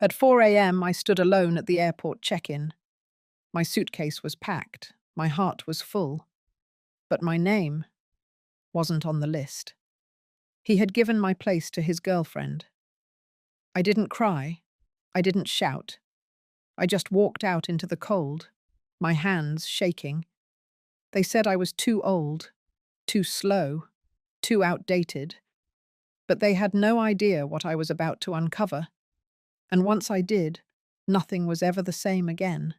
At 4 a.m., I stood alone at the airport check-in. My suitcase was packed, my heart was full, but my name wasn't on the list. He had given my place to his girlfriend. I didn't cry, I didn't shout. I just walked out into the cold, my hands shaking. They said I was too old, too slow, too outdated, but they had no idea what I was about to uncover. And once I did, nothing was ever the same again.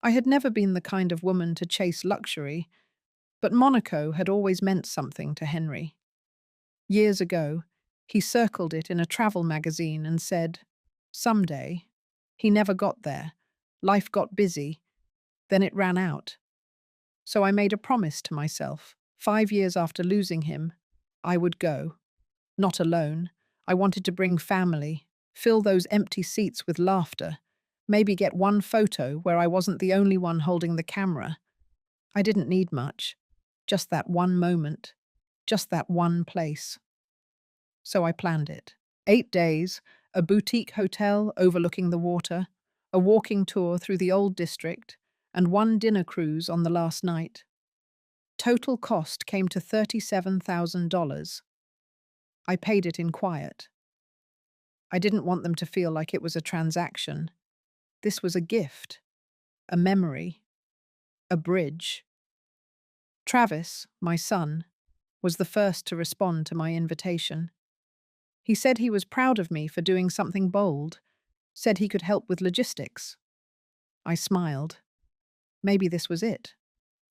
I had never been the kind of woman to chase luxury, but Monaco had always meant something to Henry. Years ago, he circled it in a travel magazine and said, "Someday." He never got there. Life got busy. Then it ran out. So I made a promise to myself. 5 years after losing him, I would go. Not alone. I wanted to bring family, fill those empty seats with laughter, maybe get one photo where I wasn't the only one holding the camera. I didn't need much. Just that one moment. Just that one place. So I planned it. 8 days, a boutique hotel overlooking the water, a walking tour through the old district, and one dinner cruise on the last night. Total cost came to $37,000. I paid it in quiet. I didn't want them to feel like it was a transaction. This was a gift, a memory, a bridge. Travis, my son, was the first to respond to my invitation. He said he was proud of me for doing something bold, said he could help with logistics. I smiled. Maybe this was it,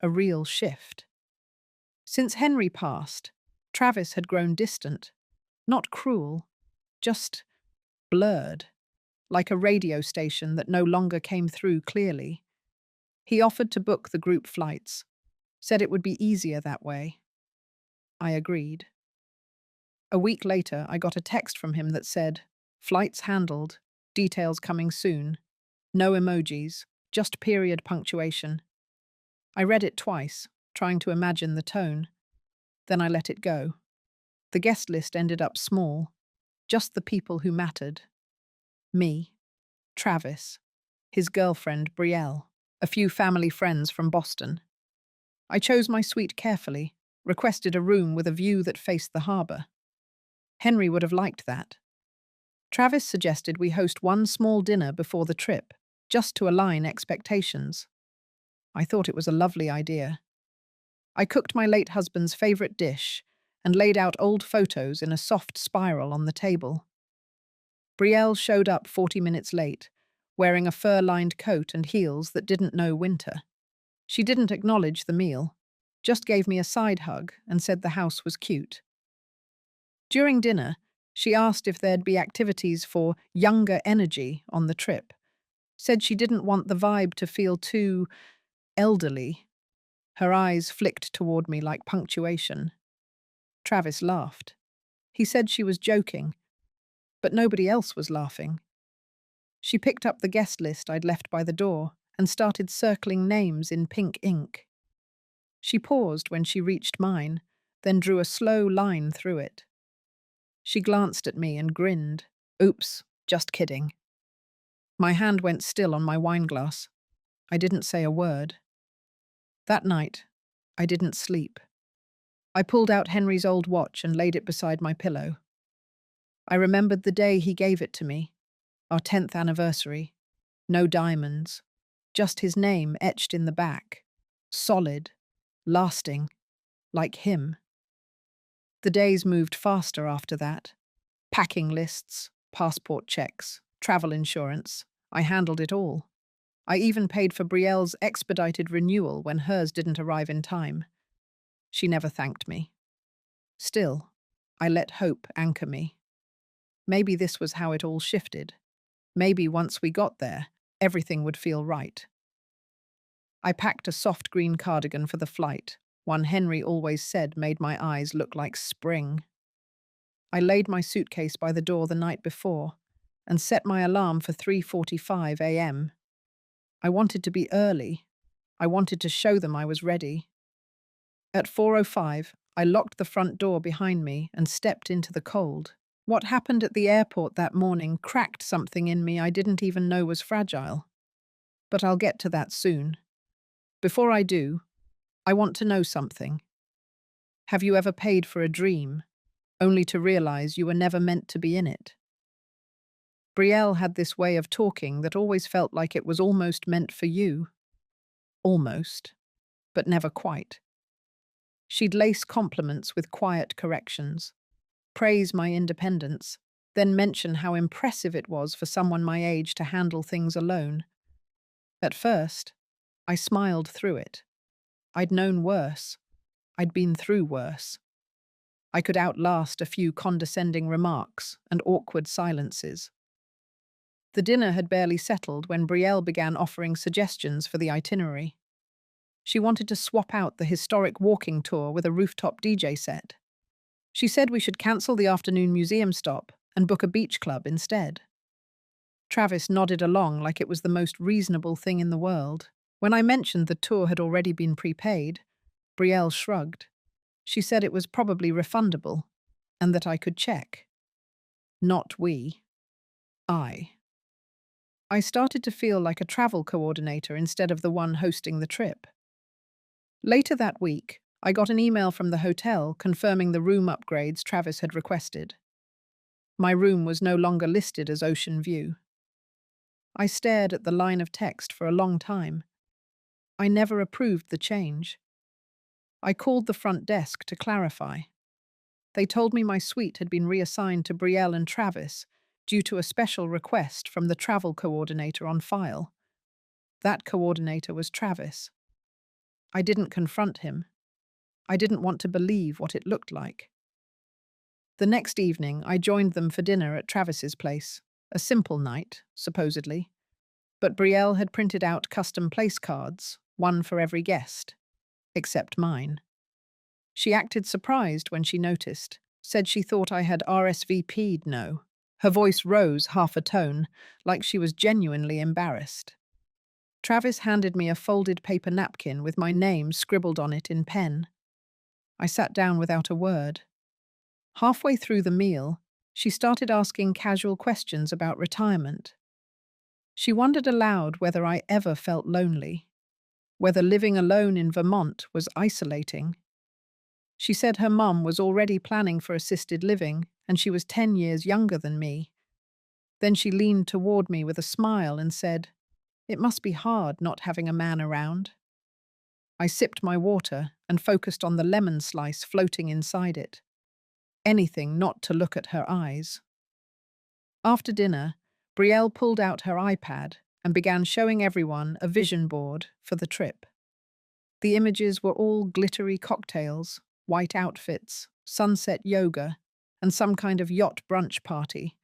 a real shift. Since Henry passed, Travis had grown distant, not cruel, just blurred, like a radio station that no longer came through clearly. He offered to book the group flights, said it would be easier that way. I agreed. A week later, I got a text from him that said, "Flights handled, details coming soon." No emojis, just period punctuation. I read it twice, trying to imagine the tone. Then I let it go. The guest list ended up small, just the people who mattered. Me, Travis, his girlfriend Brielle, a few family friends from Boston. I chose my suite carefully, requested a room with a view that faced the harbor. Henry would have liked that. Travis suggested we host one small dinner before the trip, just to align expectations. I thought it was a lovely idea. I cooked my late husband's favorite dish and laid out old photos in a soft spiral on the table. Brielle showed up 40 minutes late, wearing a fur-lined coat and heels that didn't know winter. She didn't acknowledge the meal, just gave me a side hug and said the house was cute. During dinner, she asked if there'd be activities for younger energy on the trip. Said she didn't want the vibe to feel too elderly. Her eyes flicked toward me like punctuation. Travis laughed. He said she was joking, but nobody else was laughing. She picked up the guest list I'd left by the door and started circling names in pink ink. She paused when she reached mine, then drew a slow line through it. She glanced at me and grinned. "Oops, just kidding." My hand went still on my wineglass. I didn't say a word. That night, I didn't sleep. I pulled out Henry's old watch and laid it beside my pillow. I remembered the day he gave it to me, our 10th anniversary. No diamonds, just his name etched in the back. Solid, lasting, like him. The days moved faster after that. Packing lists, passport checks, travel insurance. I handled it all. I even paid for Brielle's expedited renewal when hers didn't arrive in time. She never thanked me. Still, I let hope anchor me. Maybe this was how it all shifted. Maybe once we got there, everything would feel right. I packed a soft green cardigan for the flight, one Henry always said made my eyes look like spring. I laid my suitcase by the door the night before and set my alarm for 3:45 a.m. I wanted to be early. I wanted to show them I was ready. At 4:05, I locked the front door behind me and stepped into the cold. What happened at the airport that morning cracked something in me I didn't even know was fragile. But I'll get to that soon. Before I do, I want to know something. Have you ever paid for a dream, only to realize you were never meant to be in it? Brielle had this way of talking that always felt like it was almost meant for you. Almost, but never quite. She'd lace compliments with quiet corrections, praise my independence, then mention how impressive it was for someone my age to handle things alone. At first, I smiled through it. I'd known worse. I'd been through worse. I could outlast a few condescending remarks and awkward silences. The dinner had barely settled when Brielle began offering suggestions for the itinerary. She wanted to swap out the historic walking tour with a rooftop DJ set. She said we should cancel the afternoon museum stop and book a beach club instead. Travis nodded along like it was the most reasonable thing in the world. When I mentioned the tour had already been prepaid, Brielle shrugged. She said it was probably refundable and that I could check. Not we. I. I started to feel like a travel coordinator instead of the one hosting the trip. Later that week, I got an email from the hotel confirming the room upgrades Travis had requested. My room was no longer listed as Ocean View. I stared at the line of text for a long time. I never approved the change. I called the front desk to clarify. They told me my suite had been reassigned to Brielle and Travis due to a special request from the travel coordinator on file. That coordinator was Travis. I didn't confront him. I didn't want to believe what it looked like. The next evening, I joined them for dinner at Travis's place. A simple night, supposedly. But Brielle had printed out custom place cards, one for every guest, except mine. She acted surprised when she noticed, said she thought I had RSVP'd no. Her voice rose half a tone, like she was genuinely embarrassed. Travis handed me a folded paper napkin with my name scribbled on it in pen. I sat down without a word. Halfway through the meal, she started asking casual questions about retirement. She wondered aloud whether I ever felt lonely, whether living alone in Vermont was isolating. She said her mum was already planning for assisted living and she was 10 years younger than me. Then she leaned toward me with a smile and said, "It must be hard not having a man around." I sipped my water and focused on the lemon slice floating inside it. Anything not to look at her eyes. After dinner, Brielle pulled out her iPad and began showing everyone a vision board for the trip. The images were all glittery cocktails, white outfits, sunset yoga, and some kind of yacht brunch party.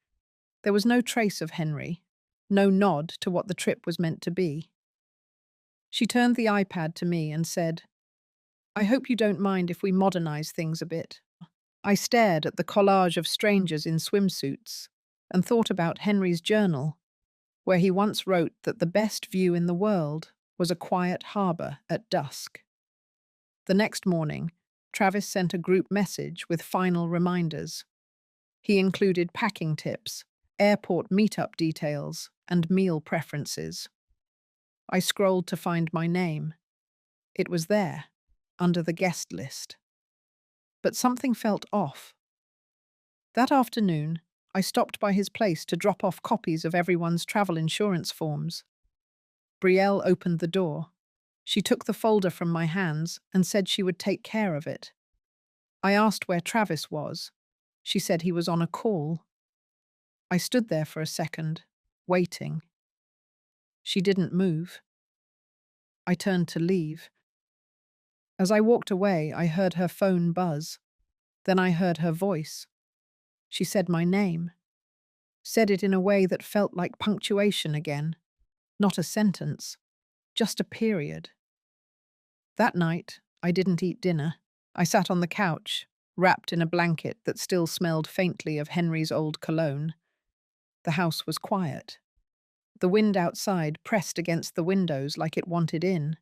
There was no trace of Henry, no nod to what the trip was meant to be. She turned the iPad to me and said, "I hope you don't mind if we modernize things a bit." I stared at the collage of strangers in swimsuits and thought about Henry's journal, where he once wrote that the best view in the world was a quiet harbor at dusk. The next morning, Travis sent a group message with final reminders. He included packing tips, airport meetup details, and meal preferences. I scrolled to find my name. It was there, under the guest list. But something felt off. That afternoon, I stopped by his place to drop off copies of everyone's travel insurance forms. Brielle opened the door. She took the folder from my hands and said she would take care of it. I asked where Travis was. She said he was on a call. I stood there for a second, waiting. She didn't move. I turned to leave. As I walked away, I heard her phone buzz. Then I heard her voice. She said my name. Said it in a way that felt like punctuation again. Not a sentence, just a period. That night, I didn't eat dinner. I sat on the couch, wrapped in a blanket that still smelled faintly of Henry's old cologne. The house was quiet. The wind outside pressed against the windows like it wanted in.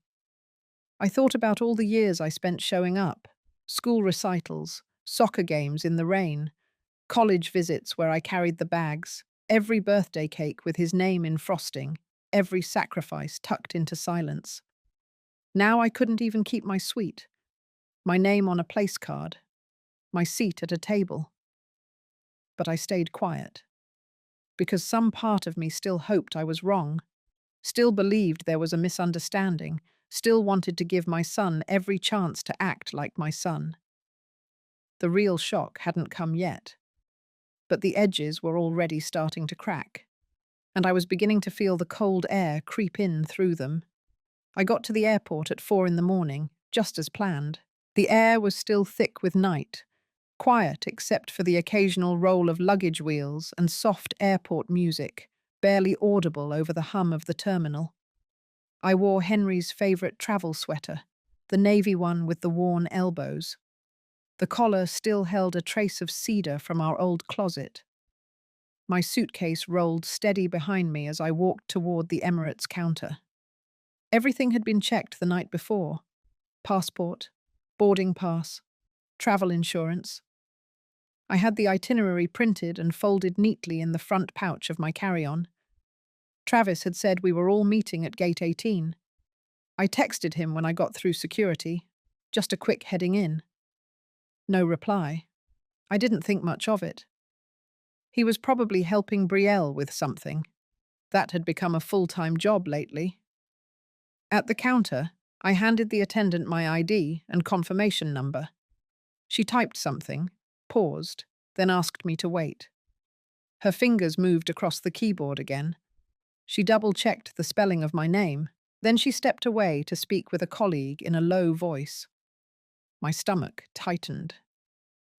I thought about all the years I spent showing up, school recitals, soccer games in the rain, college visits where I carried the bags, every birthday cake with his name in frosting, every sacrifice tucked into silence. Now I couldn't even keep my sweet, my name on a place card, my seat at a table. But I stayed quiet, because some part of me still hoped I was wrong, still believed there was a misunderstanding, still wanted to give my son every chance to act like my son. The real shock hadn't come yet, but the edges were already starting to crack, and I was beginning to feel the cold air creep in through them. I got to the airport at 4 in the morning, just as planned. The air was still thick with night, quiet except for the occasional roll of luggage wheels and soft airport music, barely audible over the hum of the terminal. I wore Henry's favourite travel sweater, the navy one with the worn elbows. The collar still held a trace of cedar from our old closet. My suitcase rolled steady behind me as I walked toward the Emirates counter. Everything had been checked the night before: passport, boarding pass, travel insurance. I had the itinerary printed and folded neatly in the front pouch of my carry-on. Travis had said we were all meeting at gate 18. I texted him when I got through security, just a quick heading in. No reply. I didn't think much of it. He was probably helping Brielle with something. That had become a full-time job lately. At the counter, I handed the attendant my ID and confirmation number. She typed something, paused, then asked me to wait. Her fingers moved across the keyboard again. She double-checked the spelling of my name. Then she stepped away to speak with a colleague in a low voice. My stomach tightened.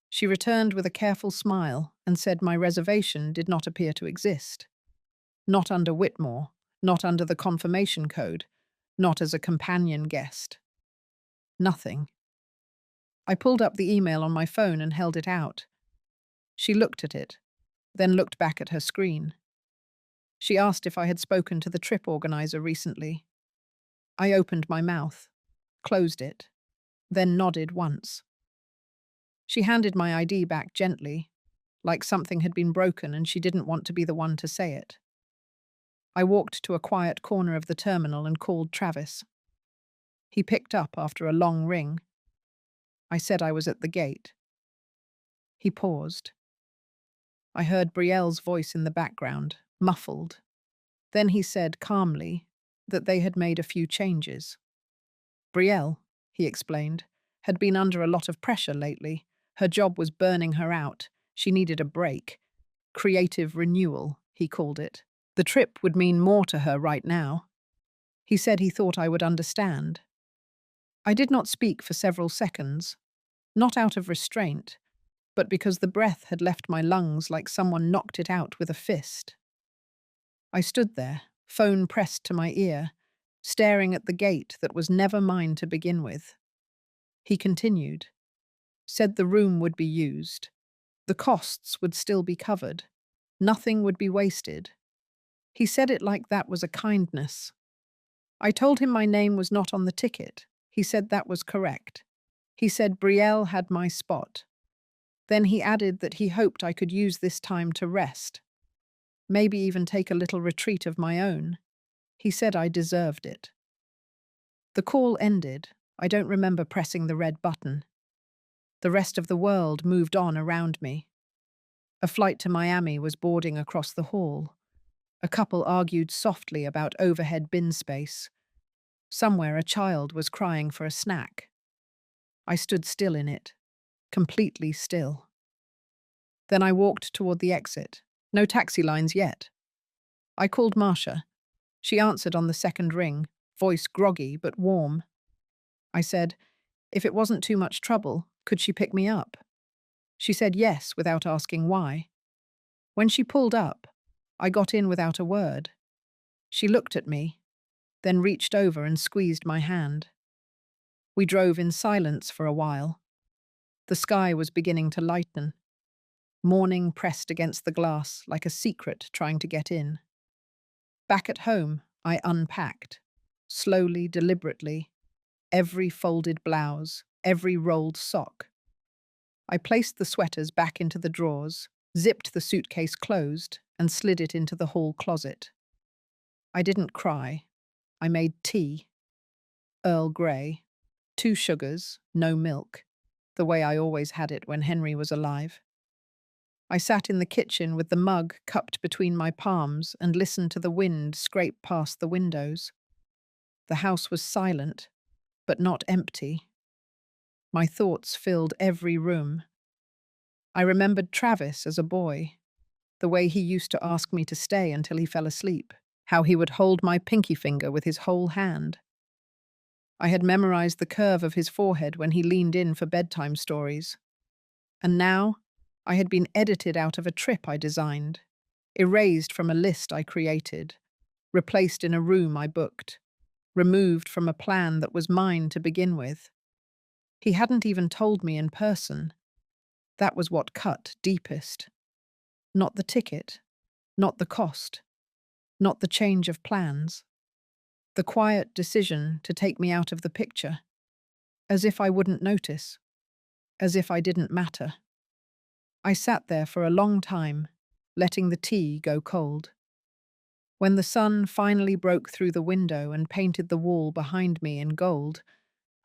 She returned with a careful smile and said my reservation did not appear to exist. Not under Witmore, not under the confirmation code, not as a companion guest. Nothing. I pulled up the email on my phone and held it out. She looked at it, then looked back at her screen. She asked if I had spoken to the trip organizer recently. I opened my mouth, closed it, then nodded once. She handed my ID back gently, like something had been broken and she didn't want to be the one to say it. I walked to a quiet corner of the terminal and called Travis. He picked up after a long ring. I said I was at the gate. He paused. I heard Brielle's voice in the background, muffled. Then he said calmly that they had made a few changes. Brielle, he explained, had been under a lot of pressure lately. Her job was burning her out. She needed a break. Creative renewal, he called it. The trip would mean more to her right now. He said he thought I would understand. I did not speak for several seconds, not out of restraint, but because the breath had left my lungs like someone knocked it out with a fist. I stood there, phone pressed to my ear, staring at the gate that was never mine to begin with. He continued, said the room would be used. The costs would still be covered. Nothing would be wasted. He said it like that was a kindness. I told him my name was not on the ticket. He said that was correct. He said Brielle had my spot. Then he added that he hoped I could use this time to rest. Maybe even take a little retreat of my own. He said I deserved it. The call ended. I don't remember pressing the red button. The rest of the world moved on around me. A flight to Miami was boarding across the hall. A couple argued softly about overhead bin space. Somewhere a child was crying for a snack. I stood still in it, completely still. Then I walked toward the exit. No taxi lines yet. I called Marcia. She answered on the second ring, voice groggy but warm. I said, if it wasn't too much trouble, could she pick me up? She said yes without asking why. When she pulled up, I got in without a word. She looked at me, then reached over and squeezed my hand. We drove in silence for a while. The sky was beginning to lighten. Morning pressed against the glass like a secret trying to get in. Back at home, I unpacked, slowly, deliberately, every folded blouse, every rolled sock. I placed the sweaters back into the drawers, zipped the suitcase closed, and slid it into the hall closet. I didn't cry. I made tea. Earl Grey. 2 sugars, no milk, the way I always had it when Henry was alive. I sat in the kitchen with the mug cupped between my palms and listened to the wind scrape past the windows. The house was silent, but not empty. My thoughts filled every room. I remembered Travis as a boy, the way he used to ask me to stay until he fell asleep, how he would hold my pinky finger with his whole hand. I had memorized the curve of his forehead when he leaned in for bedtime stories. And now, I had been edited out of a trip I designed, erased from a list I created, replaced in a room I booked, removed from a plan that was mine to begin with. He hadn't even told me in person. That was what cut deepest. Not the ticket, not the cost, not the change of plans. The quiet decision to take me out of the picture, as if I wouldn't notice, as if I didn't matter. I sat there for a long time, letting the tea go cold. When the sun finally broke through the window and painted the wall behind me in gold,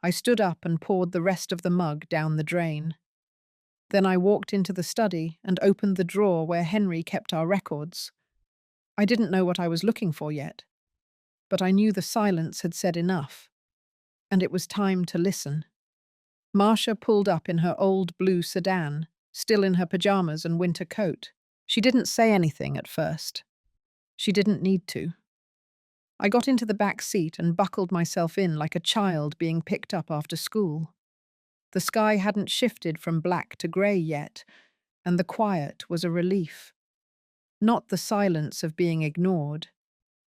I stood up and poured the rest of the mug down the drain. Then I walked into the study and opened the drawer where Henry kept our records. I didn't know what I was looking for yet, but I knew the silence had said enough, and it was time to listen. Marcia pulled up in her old blue sedan, still in her pajamas and winter coat. She didn't say anything at first. She didn't need to. I got into the back seat and buckled myself in like a child being picked up after school. The sky hadn't shifted from black to grey yet, and the quiet was a relief. Not the silence of being ignored,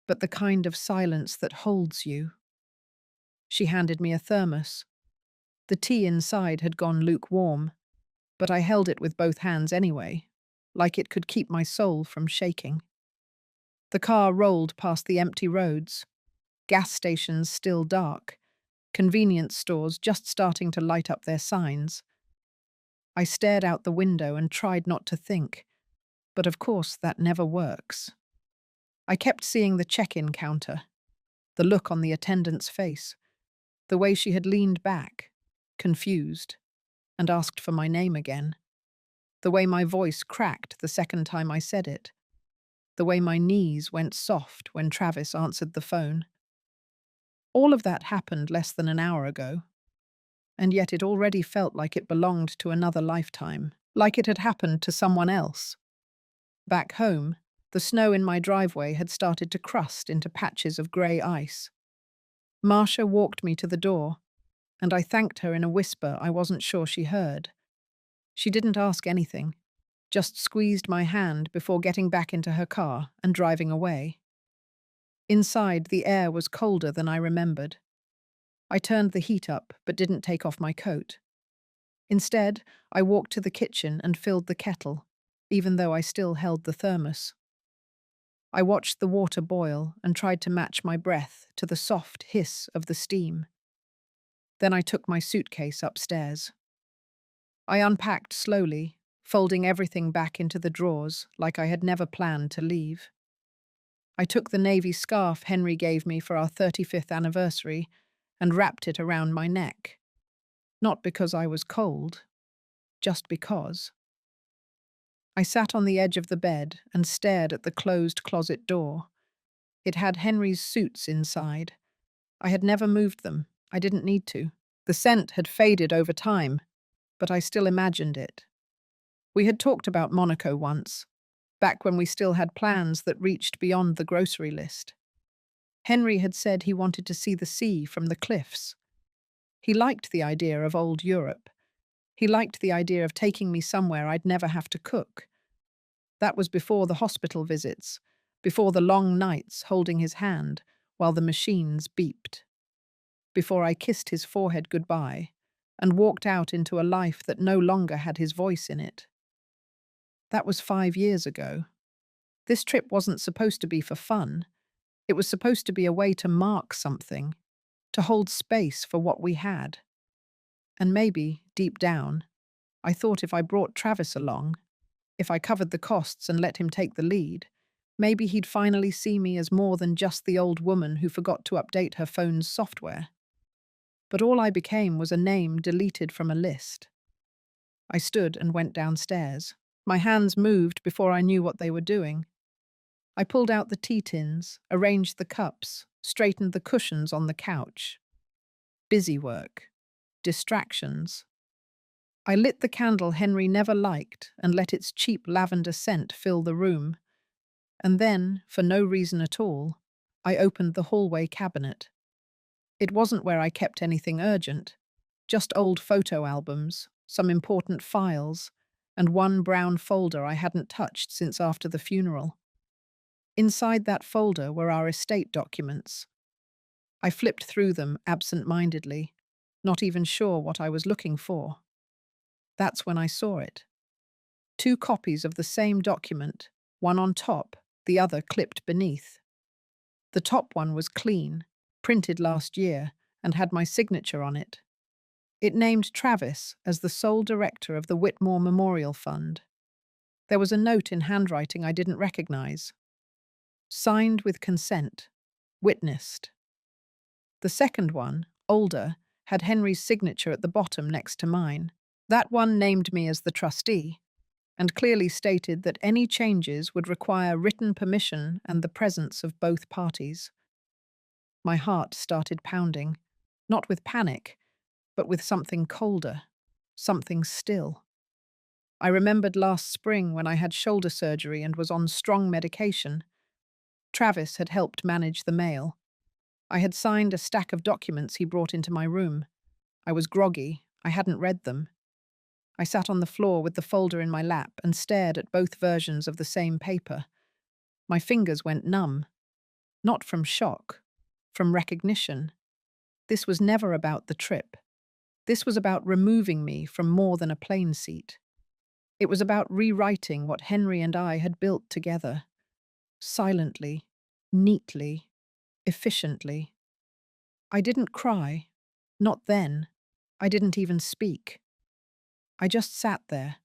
but the kind of silence that holds you. She handed me a thermos. The tea inside had gone lukewarm, but I held it with both hands anyway, like it could keep my soul from shaking. The car rolled past the empty roads, gas stations still dark, convenience stores just starting to light up their signs. I stared out the window and tried not to think, but of course that never works. I kept seeing the check-in counter, the look on the attendant's face, the way she had leaned back, confused, and asked for my name again, the way my voice cracked the second time I said it, the way my knees went soft when Travis answered the phone. All of that happened less than an hour ago, and yet it already felt like it belonged to another lifetime, like it had happened to someone else. Back home, the snow in my driveway had started to crust into patches of grey ice. Marcia walked me to the door, and I thanked her in a whisper I wasn't sure she heard. She didn't ask anything, just squeezed my hand before getting back into her car and driving away. Inside, the air was colder than I remembered. I turned the heat up but didn't take off my coat. Instead, I walked to the kitchen and filled the kettle, even though I still held the thermos. I watched the water boil and tried to match my breath to the soft hiss of the steam. Then I took my suitcase upstairs. I unpacked slowly, folding everything back into the drawers like I had never planned to leave. I took the navy scarf Henry gave me for our 35th anniversary and wrapped it around my neck. Not because I was cold, just because. I sat on the edge of the bed and stared at the closed closet door. It had Henry's suits inside. I had never moved them. I didn't need to. The scent had faded over time, but I still imagined it. We had talked about Monaco once, back when we still had plans that reached beyond the grocery list. Henry had said he wanted to see the sea from the cliffs. He liked the idea of old Europe. He liked the idea of taking me somewhere I'd never have to cook. That was before the hospital visits, before the long nights holding his hand while the machines beeped. Before I kissed his forehead goodbye and walked out into a life that no longer had his voice in it. That was 5 years ago. This trip wasn't supposed to be for fun. It was supposed to be a way to mark something, to hold space for what we had. And maybe, deep down, I thought if I brought Travis along, If I covered the costs and let him take the lead, maybe he'd finally see me as more than just the old woman who forgot to update her phone's software. But all I became was a name deleted from a list. I stood and went downstairs. My hands moved before I knew what they were doing. I pulled out the tea tins, arranged the cups, straightened the cushions on the couch. Busy work. Distractions. I lit the candle Henry never liked and let its cheap lavender scent fill the room. And then, for no reason at all, I opened the hallway cabinet. It wasn't where I kept anything urgent, just old photo albums, some important files, and one brown folder I hadn't touched since after the funeral. Inside that folder were our estate documents. I flipped through them absent-mindedly, not even sure what I was looking for. That's when I saw it. 2 copies of the same document, one on top, the other clipped beneath. The top one was clean, printed last year, and had my signature on it. It named Travis as the sole director of the Witmore Memorial Fund. There was a note in handwriting I didn't recognize. Signed with consent. Witnessed. The second one, older, had Henry's signature at the bottom next to mine. That one named me as the trustee, and clearly stated that any changes would require written permission and the presence of both parties. My heart started pounding, not with panic, but with something colder, something still. I remembered last spring when I had shoulder surgery and was on strong medication. Travis had helped manage the mail. I had signed a stack of documents he brought into my room. I was groggy. I hadn't read them. I sat on the floor with the folder in my lap and stared at both versions of the same paper. My fingers went numb. Not from shock, from recognition. This was never about the trip. This was about removing me from more than a plane seat. It was about rewriting what Henry and I had built together. Silently, neatly, efficiently. I didn't cry. Not then. I didn't even speak. I just sat there,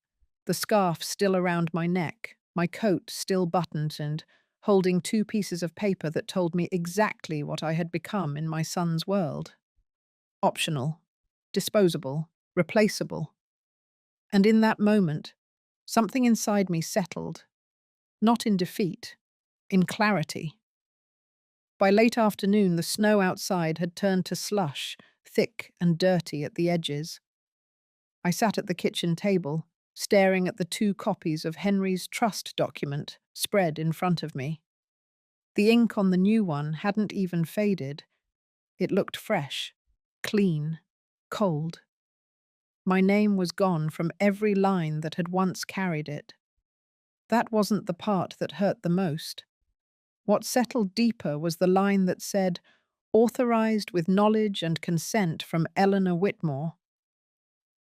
the scarf still around my neck, my coat still buttoned and holding 2 pieces of paper that told me exactly what I had become in my son's world. Optional, disposable, replaceable. And in that moment, something inside me settled, not in defeat, in clarity. By late afternoon, the snow outside had turned to slush, thick and dirty at the edges. I sat at the kitchen table, staring at the 2 copies of Henry's trust document spread in front of me. The ink on the new one hadn't even faded. It looked fresh, clean, cold. My name was gone from every line that had once carried it. That wasn't the part that hurt the most. What settled deeper was the line that said, "Authorized with knowledge and consent from Eleanor Witmore."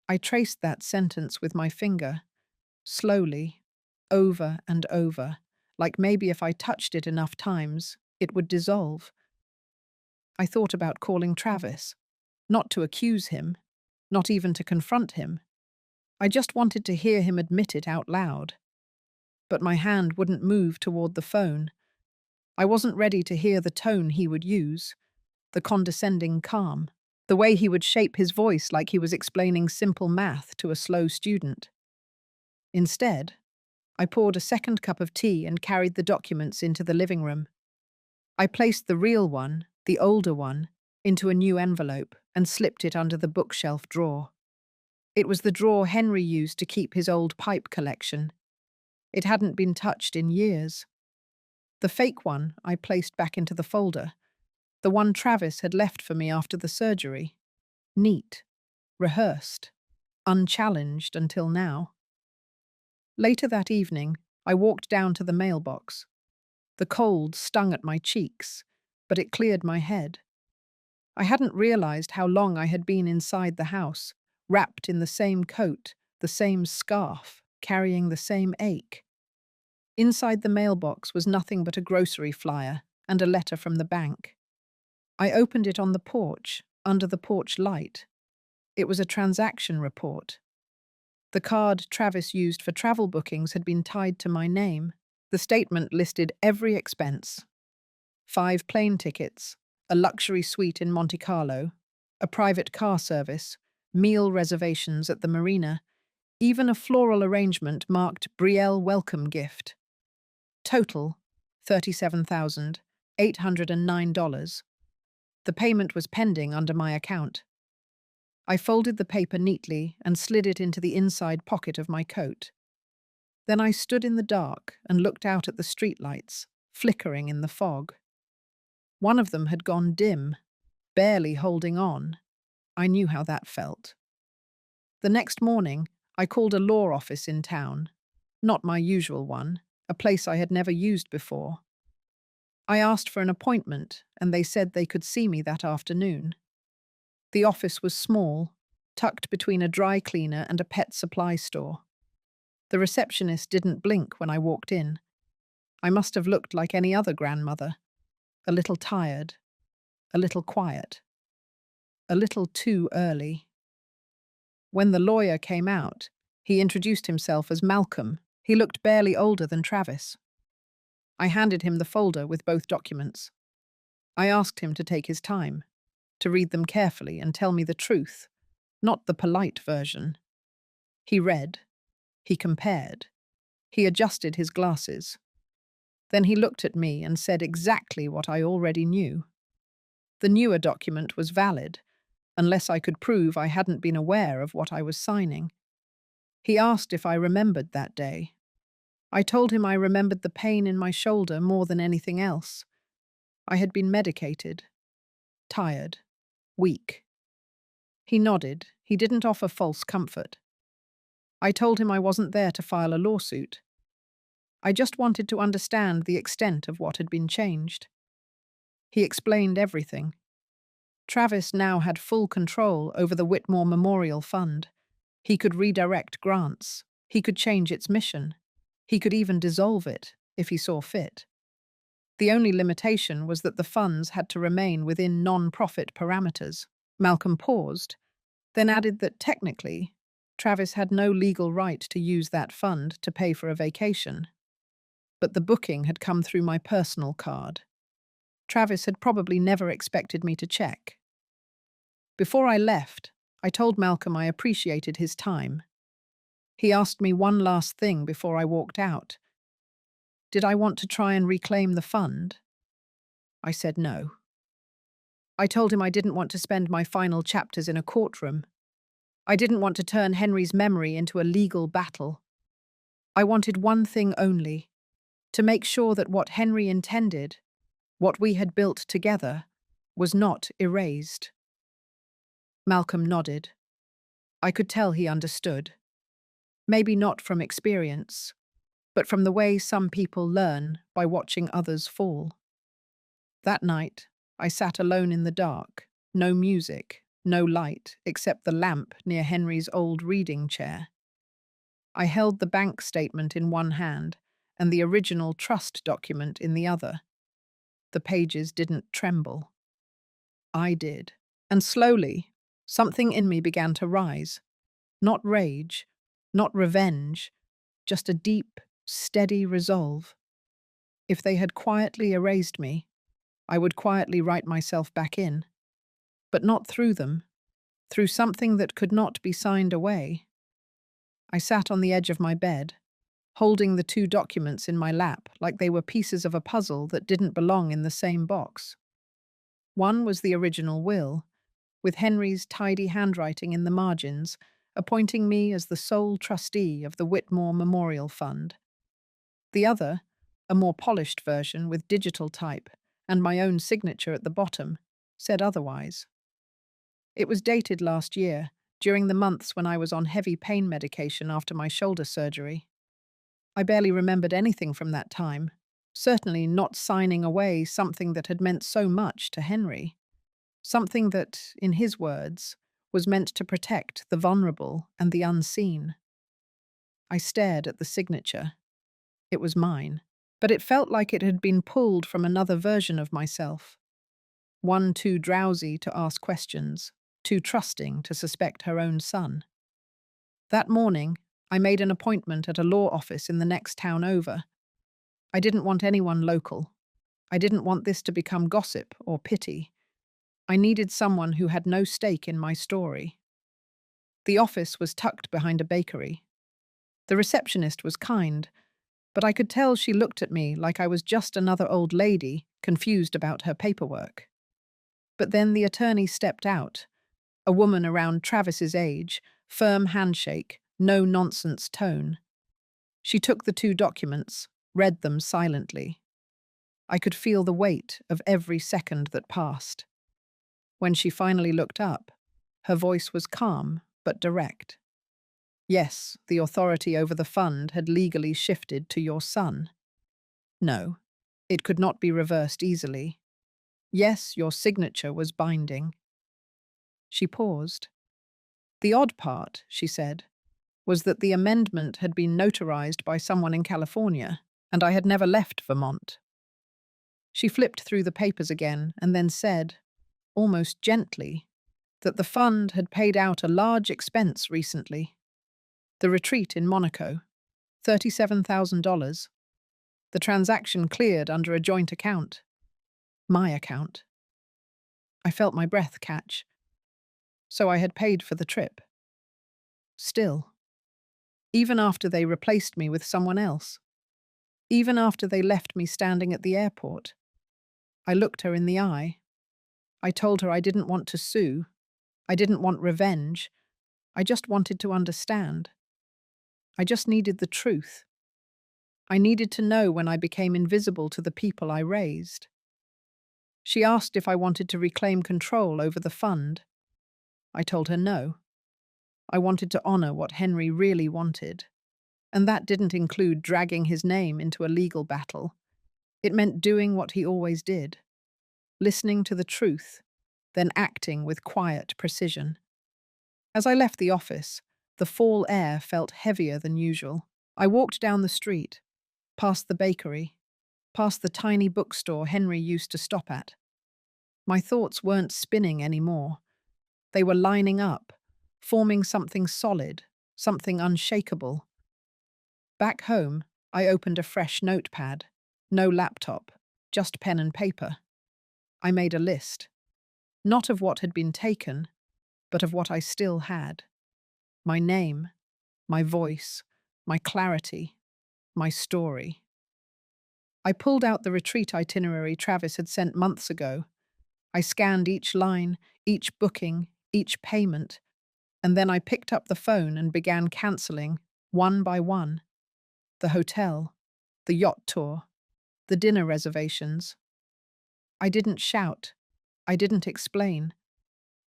I traced that sentence with my finger, slowly, over and over, like maybe if I touched it enough times, it would dissolve. I thought about calling Travis, not to accuse him, not even to confront him. I just wanted to hear him admit it out loud. But my hand wouldn't move toward the phone. I wasn't ready to hear the tone he would use, the condescending calm, the way he would shape his voice like he was explaining simple math to a slow student. Instead, I poured a second cup of tea and carried the documents into the living room. I placed the real one, the older one, into a new envelope and slipped it under the bookshelf drawer. It was the drawer Henry used to keep his old pipe collection. It hadn't been touched in years. The fake one I placed back into the folder, the one Travis had left for me after the surgery. Neat, rehearsed, unchallenged until now. Later that evening, I walked down to the mailbox. The cold stung at my cheeks, but it cleared my head. I hadn't realized how long I had been inside the house, wrapped in the same coat, the same scarf, carrying the same ache. Inside the mailbox was nothing but a grocery flyer and a letter from the bank. I opened it on the porch, under the porch light. It was a transaction report. The card Travis used for travel bookings had been tied to my name. The statement listed every expense: 5 plane tickets, a luxury suite in Monte Carlo, a private car service, meal reservations at the marina, even a floral arrangement marked Brielle Welcome Gift. Total, $37,809. The payment was pending under my account. I folded the paper neatly and slid it into the inside pocket of my coat. Then I stood in the dark and looked out at the streetlights, flickering in the fog. One of them had gone dim, barely holding on. I knew how that felt. The next morning, I called a law office in town. Not my usual one, a place I had never used before. I asked for an appointment, and they said they could see me that afternoon. The office was small, tucked between a dry cleaner and a pet supply store. The receptionist didn't blink when I walked in. I must have looked like any other grandmother, a little tired, a little quiet, a little too early. When the lawyer came out, he introduced himself as Malcolm. He looked barely older than Travis. I handed him the folder with both documents. I asked him to take his time, to read them carefully and tell me the truth, not the polite version. He read. He compared. He adjusted his glasses. Then he looked at me and said exactly what I already knew. The newer document was valid, unless I could prove I hadn't been aware of what I was signing. He asked if I remembered that day. I told him I remembered the pain in my shoulder more than anything else. I had been medicated, tired, weak. He nodded. He didn't offer false comfort. I told him I wasn't there to file a lawsuit. I just wanted to understand the extent of what had been changed. He explained everything. Travis now had full control over the Witmore Memorial Fund. He could redirect grants. He could change its mission. He could even dissolve it, if he saw fit. The only limitation was that the funds had to remain within non-profit parameters. Malcolm paused, then added that technically, Travis had no legal right to use that fund to pay for a vacation. But the booking had come through my personal card. Travis had probably never expected me to check. Before I left, I told Malcolm I appreciated his time. He asked me one last thing before I walked out. Did I want to try and reclaim the fund? I said no. I told him I didn't want to spend my final chapters in a courtroom. I didn't want to turn Henry's memory into a legal battle. I wanted one thing only, to make sure that what Henry intended, what we had built together, was not erased. Malcolm nodded. I could tell he understood. Maybe not from experience, but from the way some people learn by watching others fall. That night, I sat alone in the dark, no music, no light, except the lamp near Henry's old reading chair. I held the bank statement in one hand and the original trust document in the other. The pages didn't tremble. I did. And slowly, something in me began to rise. Not rage, not revenge, just a deep, steady resolve. If they had quietly erased me, I would quietly write myself back in. But not through them, through something that could not be signed away. I sat on the edge of my bed, holding the two documents in my lap like they were pieces of a puzzle that didn't belong in the same box. One was the original will, with Henry's tidy handwriting in the margins, appointing me as the sole trustee of the Witmore Memorial Fund. The other, a more polished version with digital type and my own signature at the bottom, said otherwise. It was dated last year, during the months when I was on heavy pain medication after my shoulder surgery. I barely remembered anything from that time, certainly not signing away something that had meant so much to Henry. Something that, in his words, was meant to protect the vulnerable and the unseen. I stared at the signature. It was mine, but it felt like it had been pulled from another version of myself. One too drowsy to ask questions, too trusting to suspect her own son. That morning, I made an appointment at a law office in the next town over. I didn't want anyone local. I didn't want this to become gossip or pity. I needed someone who had no stake in my story. The office was tucked behind a bakery. The receptionist was kind, but I could tell she looked at me like I was just another old lady confused about her paperwork. But then the attorney stepped out, a woman around Travis's age, firm handshake, no-nonsense tone. She took the two documents, read them silently. I could feel the weight of every second that passed. When she finally looked up, her voice was calm but direct. Yes, the authority over the fund had legally shifted to your son. No, it could not be reversed easily. Yes, your signature was binding. She paused. The odd part, she said, was that the amendment had been notarized by someone in California, and I had never left Vermont. She flipped through the papers again and then said, almost gently, that the fund had paid out a large expense recently. The retreat in Monaco, $37,000. The transaction cleared under a joint account. My account. I felt my breath catch. So I had paid for the trip. Still, even after they replaced me with someone else, even after they left me standing at the airport, I looked her in the eye. I told her I didn't want to sue. I didn't want revenge. I just wanted to understand. I just needed the truth. I needed to know when I became invisible to the people I raised. She asked if I wanted to reclaim control over the fund. I told her no. I wanted to honor what Henry really wanted. And that didn't include dragging his name into a legal battle. It meant doing what he always did. Listening to the truth, then acting with quiet precision. As I left the office, the fall air felt heavier than usual. I walked down the street, past the bakery, past the tiny bookstore Henry used to stop at. My thoughts weren't spinning anymore. They were lining up, forming something solid, something unshakable. Back home, I opened a fresh notepad. No laptop, just pen and paper. I made a list. Not of what had been taken, but of what I still had. My name, my voice, my clarity, my story. I pulled out the retreat itinerary Travis had sent months ago. I scanned each line, each booking, each payment, and then I picked up the phone and began cancelling, one by one. The hotel, the yacht tour, the dinner reservations. I didn't shout. I didn't explain.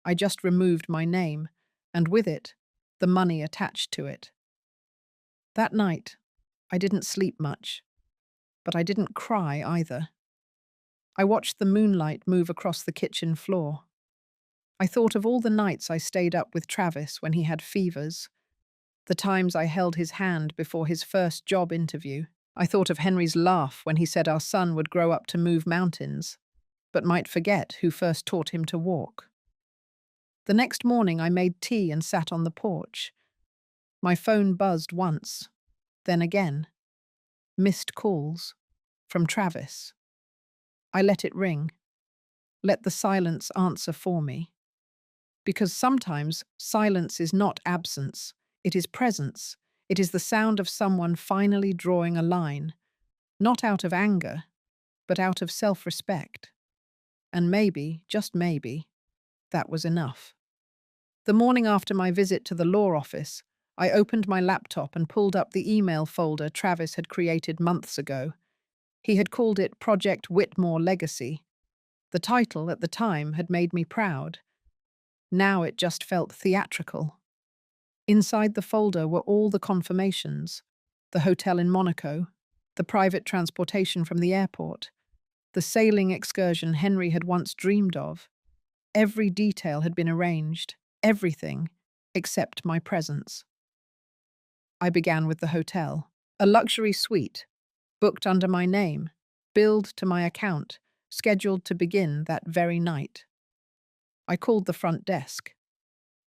I just removed my name, and with it, the money attached to it. That night, I didn't sleep much, but I didn't cry either. I watched the moonlight move across the kitchen floor. I thought of all the nights I stayed up with Travis when he had fevers, the times I held his hand before his first job interview. I thought of Henry's laugh when he said our son would grow up to move mountains, but might forget who first taught him to walk. The next morning I made tea and sat on the porch. My phone buzzed once, then again. Missed calls. From Travis. I let it ring. Let the silence answer for me. Because sometimes silence is not absence, it is presence. It is the sound of someone finally drawing a line, not out of anger, but out of self-respect. And maybe, just maybe, that was enough. The morning after my visit to the law office, I opened my laptop and pulled up the email folder Travis had created months ago. He had called it Project Witmore Legacy. The title at the time had made me proud. Now it just felt theatrical. Inside the folder were all the confirmations: the hotel in Monaco, the private transportation from the airport, the sailing excursion Henry had once dreamed of. Every detail had been arranged, everything except my presence. I began with the hotel, a luxury suite, booked under my name, billed to my account, scheduled to begin that very night. I called the front desk.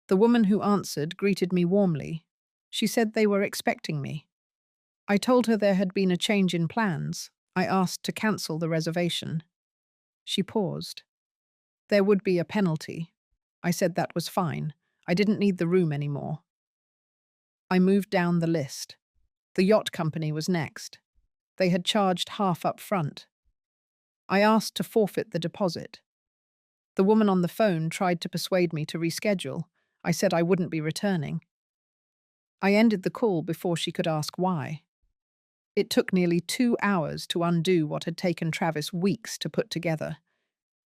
The woman who answered greeted me warmly. She said they were expecting me. I told her there had been a change in plans. I asked to cancel the reservation. She paused. There would be a penalty. I said that was fine. I didn't need the room anymore. I moved down the list. The yacht company was next. They had charged half up front. I asked to forfeit the deposit. The woman on the phone tried to persuade me to reschedule. I said I wouldn't be returning. I ended the call before she could ask why. It took nearly 2 hours to undo what had taken Travis weeks to put together.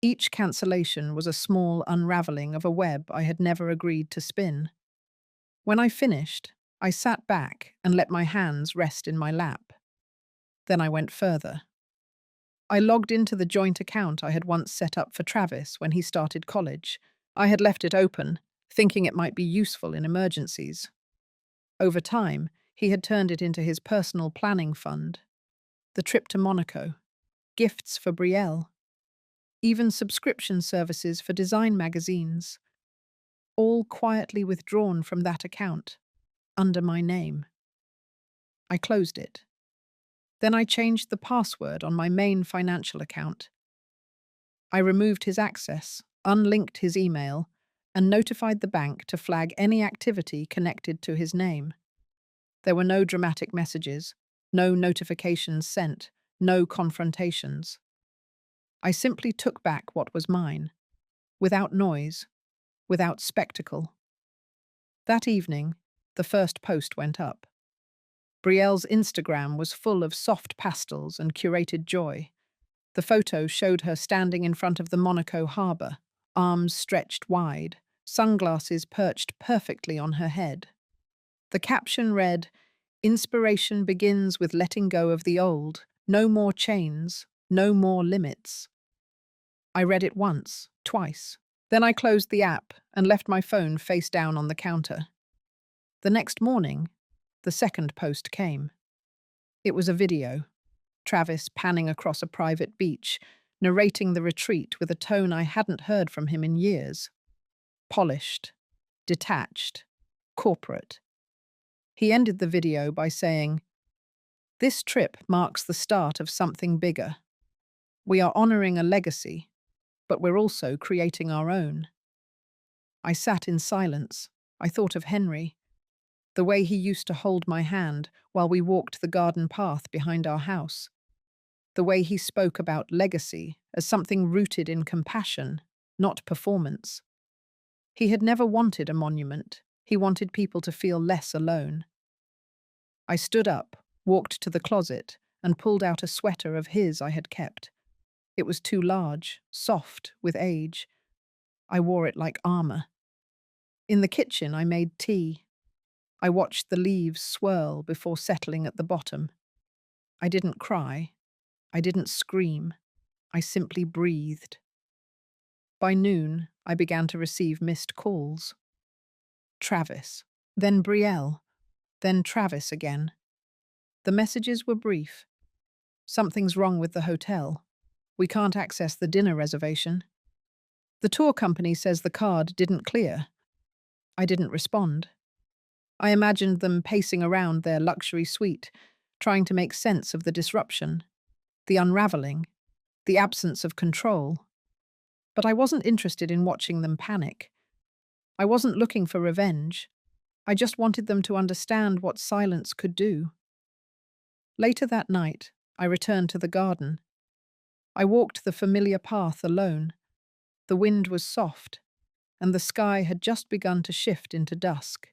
Each cancellation was a small unraveling of a web I had never agreed to spin. When I finished, I sat back and let my hands rest in my lap. Then I went further. I logged into the joint account I had once set up for Travis when he started college. I had left it open, thinking it might be useful in emergencies. Over time, he had turned it into his personal planning fund. The trip to Monaco, gifts for Brielle, even subscription services for design magazines, all quietly withdrawn from that account, under my name. I closed it. Then I changed the password on my main financial account. I removed his access, unlinked his email, and notified the bank to flag any activity connected to his name. There were no dramatic messages, no notifications sent, no confrontations. I simply took back what was mine, without noise, without spectacle. That evening, the first post went up. Brielle's Instagram was full of soft pastels and curated joy. The photo showed her standing in front of the Monaco harbour, arms stretched wide, sunglasses perched perfectly on her head. The caption read, "Inspiration begins with letting go of the old. No more chains, no more limits." I read it once, twice. Then I closed the app and left my phone face down on the counter. The next morning, the second post came. It was a video. Travis panning across a private beach, narrating the retreat with a tone I hadn't heard from him in years. Polished, detached, corporate. He ended the video by saying, "This trip marks the start of something bigger. We are honoring a legacy, but we're also creating our own." I sat in silence. I thought of Henry, the way he used to hold my hand while we walked the garden path behind our house, the way he spoke about legacy as something rooted in compassion, not performance. He had never wanted a monument. He wanted people to feel less alone. I stood up, walked to the closet, and pulled out a sweater of his I had kept. It was too large, soft, with age. I wore it like armor. In the kitchen, I made tea. I watched the leaves swirl before settling at the bottom. I didn't cry. I didn't scream. I simply breathed. By noon, I began to receive missed calls. Travis, then Brielle, then Travis again. The messages were brief. "Something's wrong with the hotel. We can't access the dinner reservation. The tour company says the card didn't clear." I didn't respond. I imagined them pacing around their luxury suite, trying to make sense of the disruption, the unraveling, the absence of control. But I wasn't interested in watching them panic. I wasn't looking for revenge. I just wanted them to understand what silence could do. Later that night, I returned to the garden. I walked the familiar path alone. The wind was soft, and the sky had just begun to shift into dusk.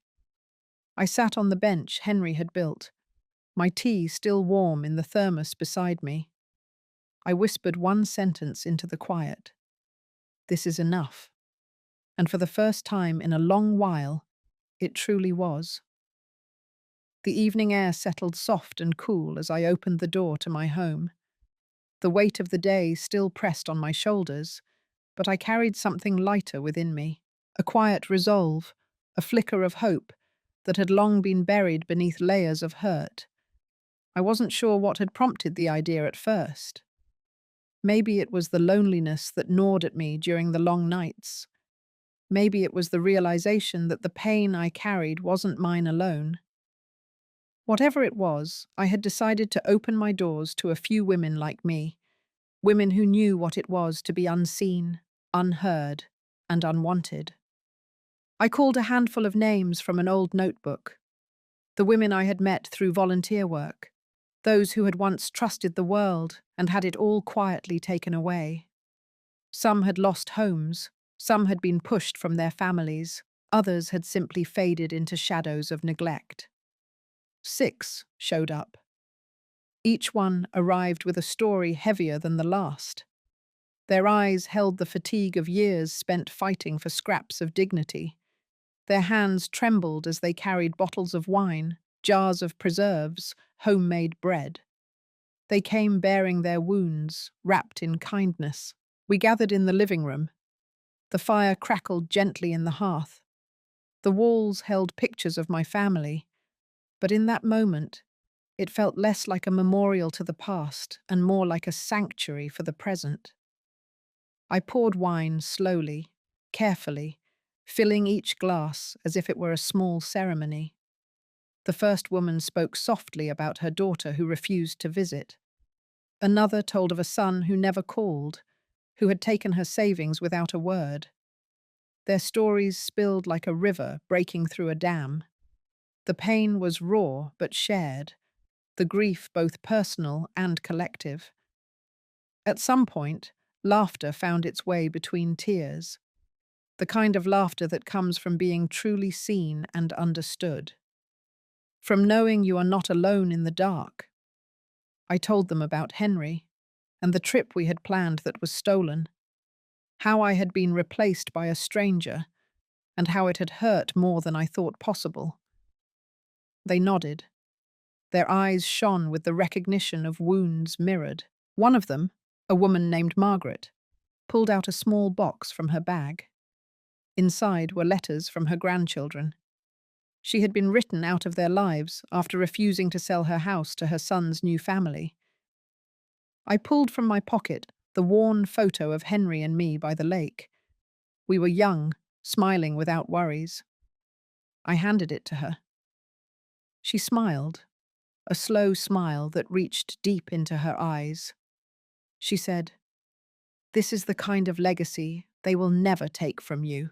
I sat on the bench Henry had built, my tea still warm in the thermos beside me. I whispered one sentence into the quiet. "This is enough." And for the first time in a long while, it truly was. The evening air settled soft and cool as I opened the door to my home. The weight of the day still pressed on my shoulders, but I carried something lighter within me, a quiet resolve, a flicker of hope that had long been buried beneath layers of hurt. I wasn't sure what had prompted the idea at first. Maybe it was the loneliness that gnawed at me during the long nights. Maybe it was the realization that the pain I carried wasn't mine alone. Whatever it was, I had decided to open my doors to a few women like me, women who knew what it was to be unseen, unheard, and unwanted. I called a handful of names from an old notebook, the women I had met through volunteer work, those who had once trusted the world and had it all quietly taken away. Some had lost homes, some had been pushed from their families, others had simply faded into shadows of neglect. 6 showed up. Each one arrived with a story heavier than the last. Their eyes held the fatigue of years spent fighting for scraps of dignity. Their hands trembled as they carried bottles of wine, jars of preserves, homemade bread. They came bearing their wounds, wrapped in kindness. We gathered in the living room. The fire crackled gently in the hearth. The walls held pictures of my family, but in that moment, it felt less like a memorial to the past and more like a sanctuary for the present. I poured wine slowly, carefully, filling each glass as if it were a small ceremony. The first woman spoke softly about her daughter who refused to visit. Another told of a son who never called, who had taken her savings without a word. Their stories spilled like a river breaking through a dam. The pain was raw but shared, the grief both personal and collective. At some point, laughter found its way between tears, the kind of laughter that comes from being truly seen and understood. From knowing you are not alone in the dark. I told them about Henry and the trip we had planned that was stolen, how I had been replaced by a stranger, and how it had hurt more than I thought possible. They nodded. Their eyes shone with the recognition of wounds mirrored. One of them, a woman named Margaret, pulled out a small box from her bag. Inside were letters from her grandchildren. She had been written out of their lives after refusing to sell her house to her son's new family. I pulled from my pocket the worn photo of Henry and me by the lake. We were young, smiling without worries. I handed it to her. She smiled, a slow smile that reached deep into her eyes. She said, "This is the kind of legacy they will never take from you."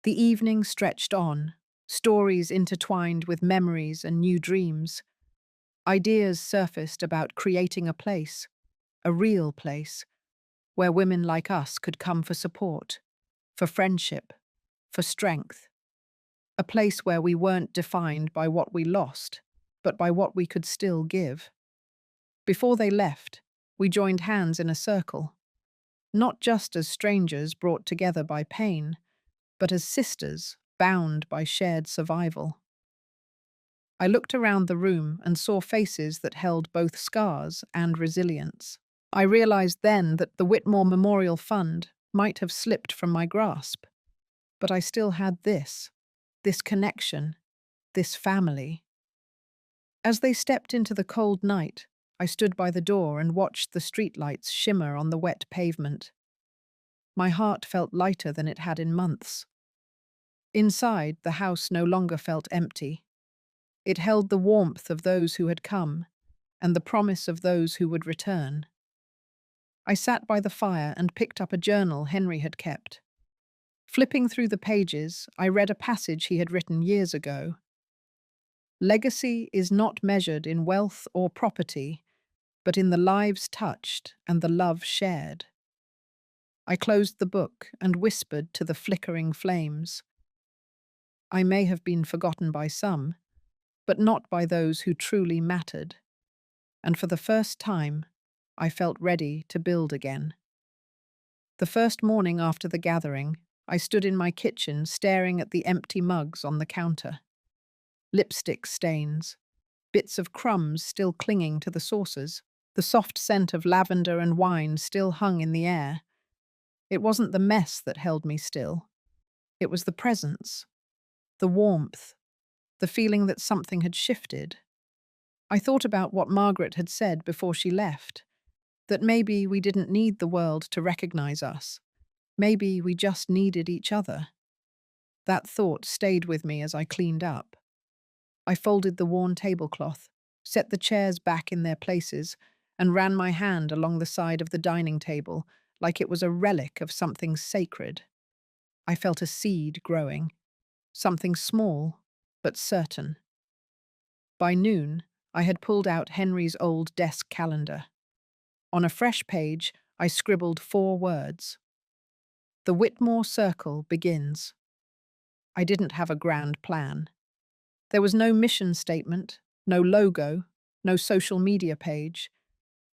The evening stretched on, stories intertwined with memories and new dreams. Ideas surfaced about creating a real place, where women like us could come for support, for friendship, for strength. A place where we weren't defined by what we lost, but by what we could still give. Before they left, we joined hands in a circle, not just as strangers brought together by pain, but as sisters bound by shared survival. I looked around the room and saw faces that held both scars and resilience. I realized then that the Witmore Memorial Fund might have slipped from my grasp, but I still had this connection, this family. As they stepped into the cold night, I stood by the door and watched the streetlights shimmer on the wet pavement. My heart felt lighter than it had in months. Inside, the house no longer felt empty. It held the warmth of those who had come, and the promise of those who would return. I sat by the fire and picked up a journal Henry had kept. Flipping through the pages, I read a passage he had written years ago. "Legacy is not measured in wealth or property, but in the lives touched and the love shared." I closed the book and whispered to the flickering flames. I may have been forgotten by some, but not by those who truly mattered. And for the first time, I felt ready to build again. The first morning after the gathering, I stood in my kitchen staring at the empty mugs on the counter. Lipstick stains, bits of crumbs still clinging to the saucers. The soft scent of lavender and wine still hung in the air. It wasn't the mess that held me still. It was the presence, the warmth, the feeling that something had shifted. I thought about what Margaret had said before she left, that maybe we didn't need the world to recognize us. Maybe we just needed each other. That thought stayed with me as I cleaned up. I folded the worn tablecloth, set the chairs back in their places, and ran my hand along the side of the dining table like it was a relic of something sacred. I felt a seed growing, something small but certain. By noon, I had pulled out Henry's old desk calendar. On a fresh page, I scribbled 4 words. The Witmore Circle begins. I didn't have a grand plan. There was no mission statement, no logo, no social media page,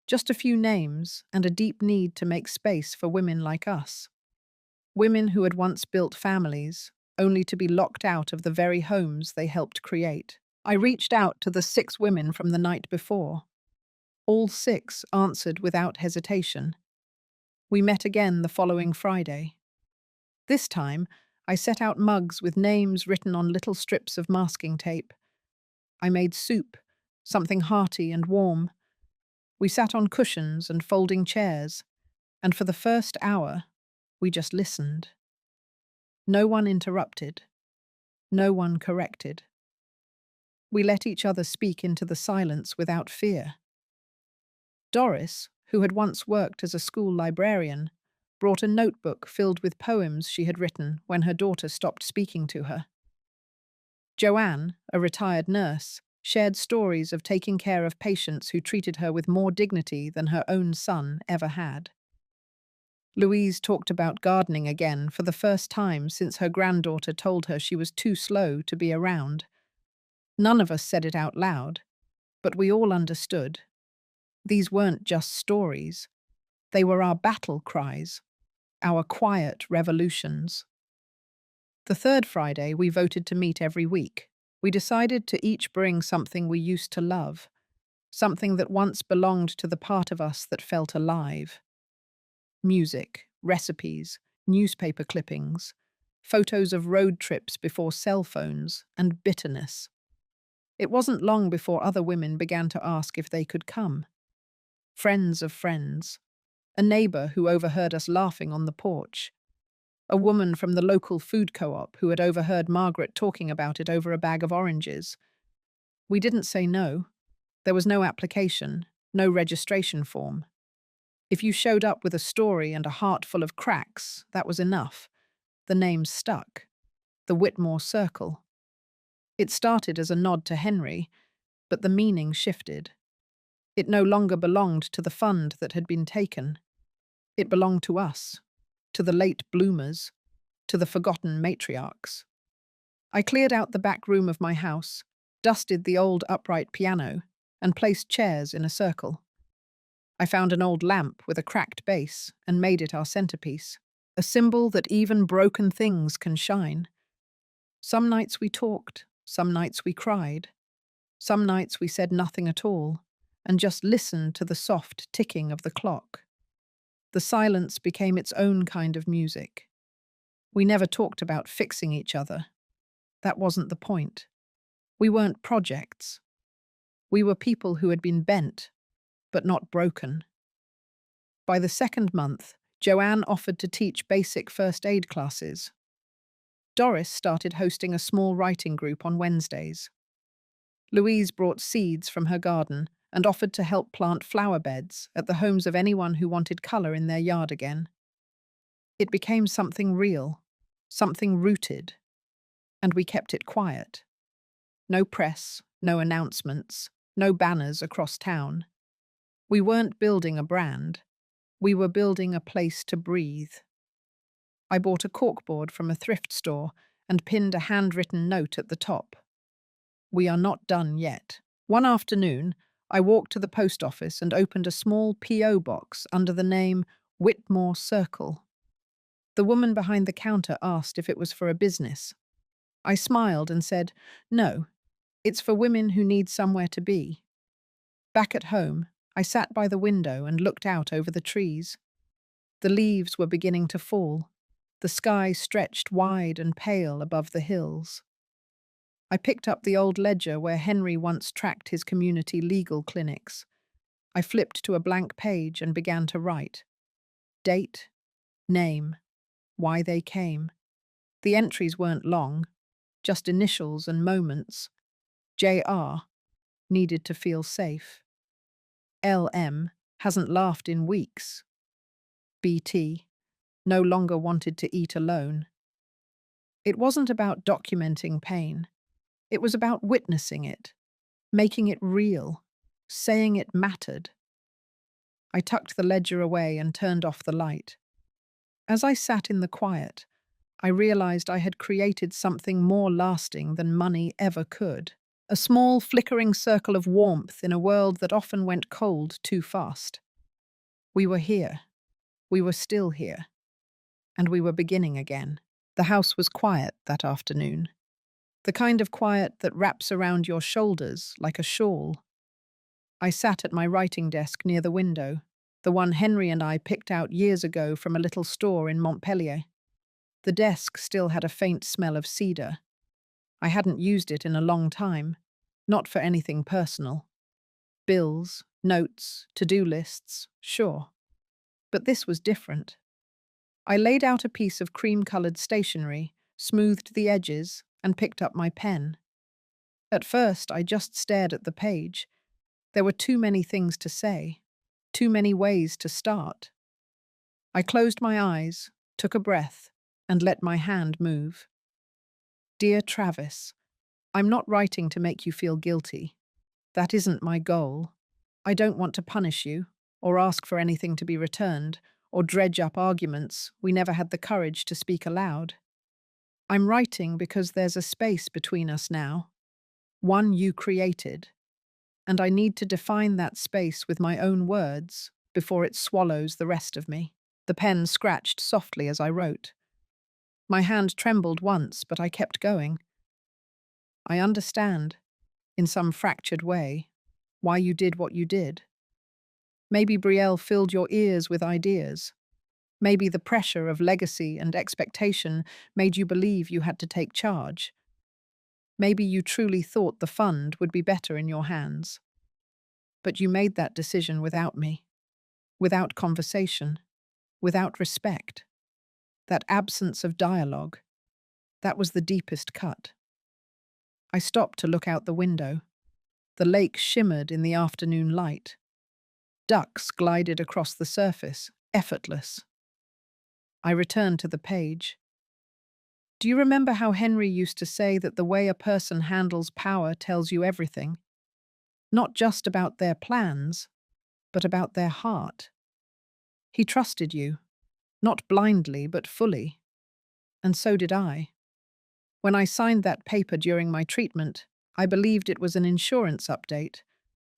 just a few names and a deep need to make space for women like us. Women who had once built families, only to be locked out of the very homes they helped create. I reached out to the 6 women from the night before. All 6 answered without hesitation. We met again the following Friday. This time, I set out mugs with names written on little strips of masking tape. I made soup, something hearty and warm. We sat on cushions and folding chairs, and for the first hour, we just listened. No one interrupted. No one corrected. We let each other speak into the silence without fear. Doris, who had once worked as a school librarian, brought a notebook filled with poems she had written when her daughter stopped speaking to her. Joanne, a retired nurse, shared stories of taking care of patients who treated her with more dignity than her own son ever had. Louise talked about gardening again for the first time since her granddaughter told her she was too slow to be around. None of us said it out loud, but we all understood. These weren't just stories. They were our battle cries, our quiet revolutions. The 3rd Friday, we voted to meet every week. We decided to each bring something we used to love, something that once belonged to the part of us that felt alive. Music, recipes, newspaper clippings, photos of road trips before cell phones, and bitterness. It wasn't long before other women began to ask if they could come. Friends of friends, a neighbor who overheard us laughing on the porch, a woman from the local food co-op who had overheard Margaret talking about it over a bag of oranges. We didn't say no. There was no application, no registration form. If you showed up with a story and a heart full of cracks, that was enough. The name stuck. The Witmore Circle. It started as a nod to Henry, but the meaning shifted. It no longer belonged to the fund that had been taken. It belonged to us, to the late bloomers, to the forgotten matriarchs. I cleared out the back room of my house, dusted the old upright piano, and placed chairs in a circle. I found an old lamp with a cracked base and made it our centerpiece, a symbol that even broken things can shine. Some nights we talked, some nights we cried, some nights we said nothing at all, and just listened to the soft ticking of the clock. The silence became its own kind of music. We never talked about fixing each other. That wasn't the point. We weren't projects. We were people who had been bent, but not broken. By the 2nd month, Joanne offered to teach basic first aid classes. Doris started hosting a small writing group on Wednesdays. Louise brought seeds from her garden and offered to help plant flower beds at the homes of anyone who wanted colour in their yard again. It became something real, something rooted, and we kept it quiet. No press, no announcements, no banners across town. We weren't building a brand. We were building a place to breathe. I bought a corkboard from a thrift store and pinned a handwritten note at the top. We are not done yet. One afternoon, I walked to the post office and opened a small P.O. box under the name Witmore Circle. The woman behind the counter asked if it was for a business. I smiled and said, "No, it's for women who need somewhere to be." Back at home, I sat by the window and looked out over the trees. The leaves were beginning to fall. The sky stretched wide and pale above the hills. I picked up the old ledger where Henry once tracked his community legal clinics. I flipped to a blank page and began to write. Date, name, why they came. The entries weren't long, just initials and moments. JR needed to feel safe. LM hasn't laughed in weeks. BT no longer wanted to eat alone. It wasn't about documenting pain. It was about witnessing it, making it real, saying it mattered. I tucked the ledger away and turned off the light. As I sat in the quiet, I realized I had created something more lasting than money ever could. A small, flickering circle of warmth in a world that often went cold too fast. We were here. We were still here. And we were beginning again. The house was quiet that afternoon. The kind of quiet that wraps around your shoulders like a shawl. I sat at my writing desk near the window, the one Henry and I picked out years ago from a little store in Montpellier. The desk still had a faint smell of cedar. I hadn't used it in a long time, not for anything personal. Bills, notes, to-do lists, sure. But this was different. I laid out a piece of cream-colored stationery, smoothed the edges, and picked up my pen. At first, I just stared at the page. There were too many things to say, too many ways to start. I closed my eyes, took a breath, and let my hand move. Dear Travis, I'm not writing to make you feel guilty. That isn't my goal. I don't want to punish you, or ask for anything to be returned, or dredge up arguments we never had the courage to speak aloud. I'm writing because there's a space between us now, one you created, and I need to define that space with my own words before it swallows the rest of me. The pen scratched softly as I wrote. My hand trembled once, but I kept going. I understand, in some fractured way, why you did what you did. Maybe Brielle filled your ears with ideas. Maybe the pressure of legacy and expectation made you believe you had to take charge. Maybe you truly thought the fund would be better in your hands. But you made that decision without me, without conversation, without respect. That absence of dialogue, that was the deepest cut. I stopped to look out the window. The lake shimmered in the afternoon light. Ducks glided across the surface, effortless. I returned to the page. Do you remember how Henry used to say that the way a person handles power tells you everything? Not just about their plans, but about their heart. He trusted you, not blindly, but fully. And so did I. When I signed that paper during my treatment, I believed it was an insurance update,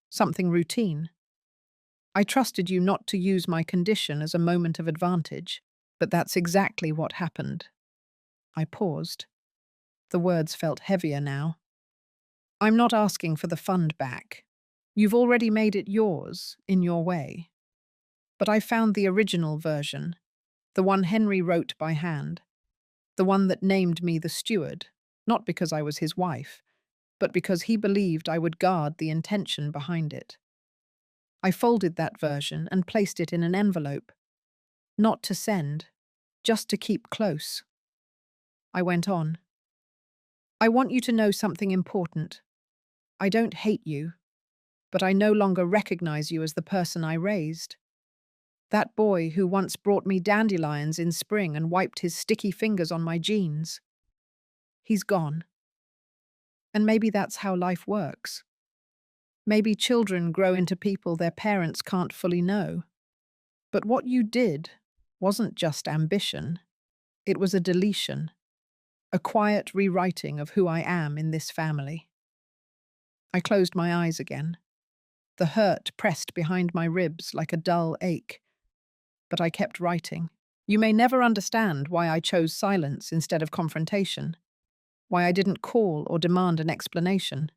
something routine. I trusted you not to use my condition as a moment of advantage, but that's exactly what happened. I paused. The words felt heavier now. I'm not asking for the fund back. You've already made it yours, in your way. But I found the original version, the one Henry wrote by hand, the one that named me the steward, not because I was his wife, but because he believed I would guard the intention behind it. I folded that version and placed it in an envelope, not to send, just to keep close. I went on. I want you to know something important. I don't hate you, but I no longer recognize you as the person I raised. That boy who once brought me dandelions in spring and wiped his sticky fingers on my jeans. He's gone. And maybe that's how life works. Maybe children grow into people their parents can't fully know. But what you did wasn't just ambition. It was a deletion, a quiet rewriting of who I am in this family. I closed my eyes again. The hurt pressed behind my ribs like a dull ache. But I kept writing. You may never understand why I chose silence instead of confrontation, why I didn't call or demand an explanation,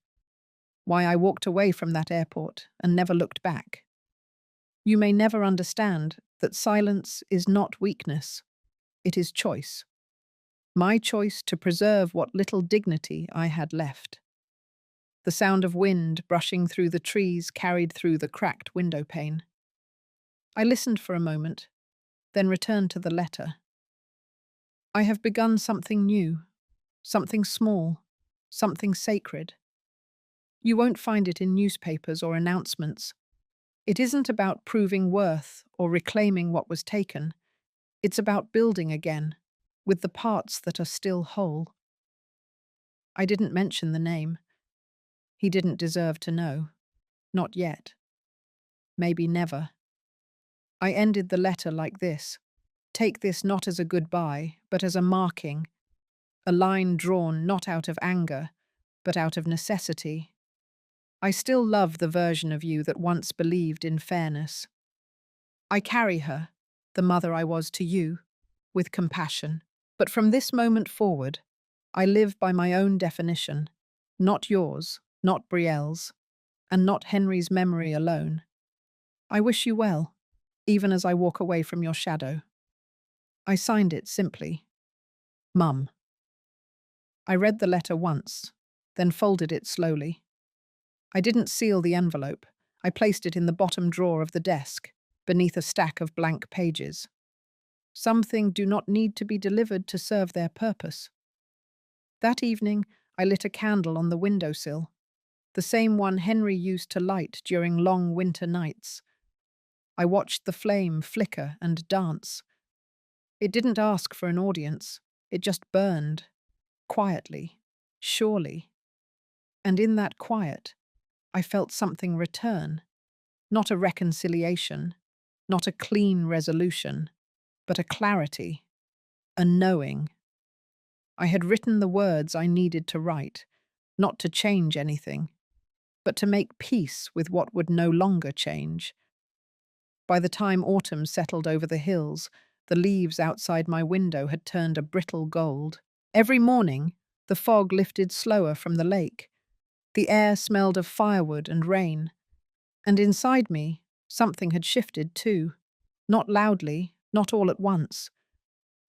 why I walked away from that airport and never looked back. You may never understand that silence is not weakness, it is choice. My choice to preserve what little dignity I had left. The sound of wind brushing through the trees carried through the cracked window pane. I listened for a moment, then returned to the letter. I have begun something new, something small, something sacred. You won't find it in newspapers or announcements. It isn't about proving worth or reclaiming what was taken. It's about building again, with the parts that are still whole. I didn't mention the name. He didn't deserve to know. Not yet. Maybe never. I ended the letter like this. Take this not as a goodbye, but as a marking, a line drawn not out of anger, but out of necessity. I still love the version of you that once believed in fairness. I carry her, the mother I was to you, with compassion. But from this moment forward, I live by my own definition, not yours, not Brielle's, and not Henry's memory alone. I wish you well, even as I walk away from your shadow. I signed it simply, Mum. I read the letter once, then folded it slowly. I didn't seal the envelope. I placed it in the bottom drawer of the desk, beneath a stack of blank pages. Some things do not need to be delivered to serve their purpose. That evening, I lit a candle on the windowsill, the same one Henry used to light during long winter nights. I watched the flame flicker and dance. It didn't ask for an audience. It just burned, quietly, surely. And in that quiet, I felt something return. Not a reconciliation, not a clean resolution, but a clarity, a knowing. I had written the words I needed to write, not to change anything, but to make peace with what would no longer change. By the time autumn settled over the hills, the leaves outside my window had turned a brittle gold. Every morning, the fog lifted slower from the lake. The air smelled of firewood and rain. And inside me, something had shifted too. Not loudly, not all at once,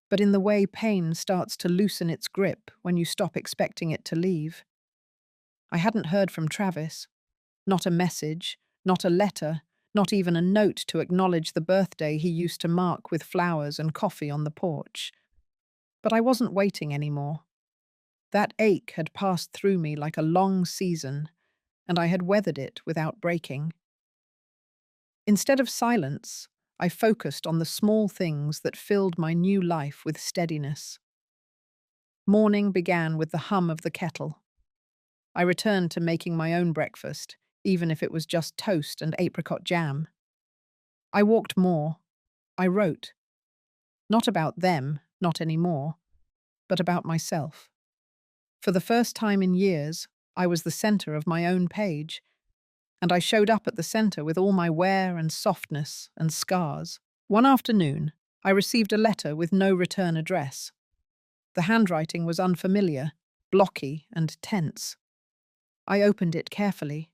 but in the way pain starts to loosen its grip when you stop expecting it to leave. I hadn't heard from Travis. Not a message, not a letter, not even a note to acknowledge the birthday he used to mark with flowers and coffee on the porch. But I wasn't waiting anymore. That ache had passed through me like a long season, and I had weathered it without breaking. Instead of silence, I focused on the small things that filled my new life with steadiness. Morning began with the hum of the kettle. I returned to making my own breakfast, even if it was just toast and apricot jam. I walked more. I wrote. Not about them, not anymore, but about myself. For the first time in years, I was the center of my own page, and I showed up at the center with all my wear and softness and scars. One afternoon, I received a letter with no return address. The handwriting was unfamiliar, blocky and tense. I opened it carefully.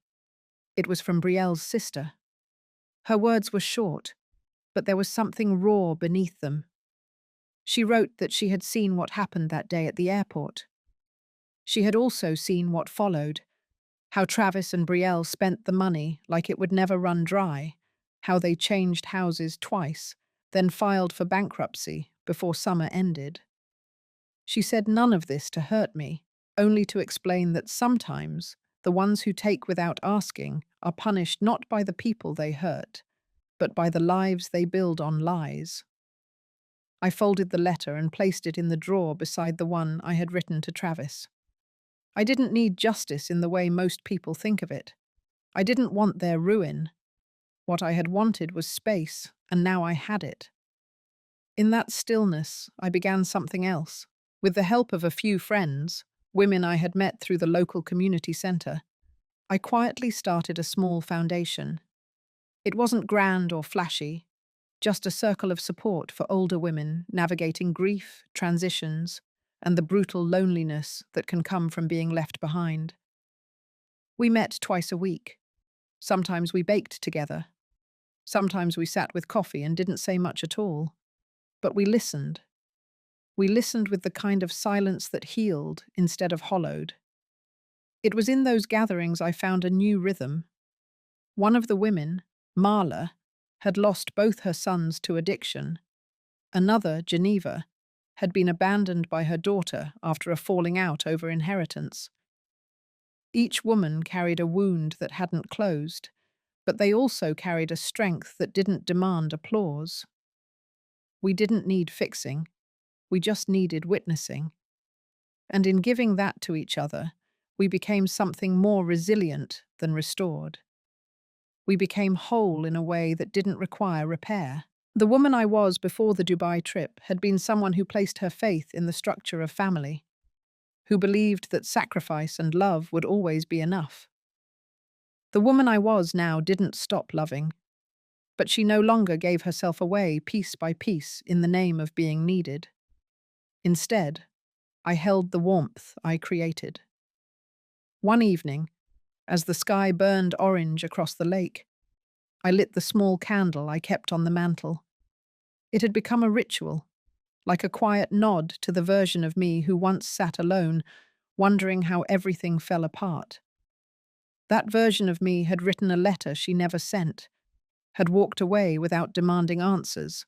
It was from Brielle's sister. Her words were short, but there was something raw beneath them. She wrote that she had seen what happened that day at the airport. She had also seen what followed, how Travis and Brielle spent the money like it would never run dry, how they changed houses twice, then filed for bankruptcy before summer ended. She said none of this to hurt me, only to explain that sometimes the ones who take without asking are punished not by the people they hurt, but by the lives they build on lies. I folded the letter and placed it in the drawer beside the one I had written to Travis. I didn't need justice in the way most people think of it. I didn't want their ruin. What I had wanted was space, and now I had it. In that stillness, I began something else. With the help of a few friends, women I had met through the local community center, I quietly started a small foundation. It wasn't grand or flashy, just a circle of support for older women navigating grief, transitions, and the brutal loneliness that can come from being left behind. We met twice a week. Sometimes we baked together. Sometimes we sat with coffee and didn't say much at all. But we listened. We listened with the kind of silence that healed instead of hollowed. It was in those gatherings I found a new rhythm. One of the women, Marla, had lost both her sons to addiction. Another, Geneva, had been abandoned by her daughter after a falling out over inheritance. Each woman carried a wound that hadn't closed, but they also carried a strength that didn't demand applause. We didn't need fixing, we just needed witnessing. And in giving that to each other, we became something more resilient than restored. We became whole in a way that didn't require repair. The woman I was before the Dubai trip had been someone who placed her faith in the structure of family, who believed that sacrifice and love would always be enough. The woman I was now didn't stop loving, but she no longer gave herself away piece by piece in the name of being needed. Instead, I held the warmth I created. One evening, as the sky burned orange across the lake, I lit the small candle I kept on the mantel. It had become a ritual, like a quiet nod to the version of me who once sat alone, wondering how everything fell apart. That version of me had written a letter she never sent, had walked away without demanding answers,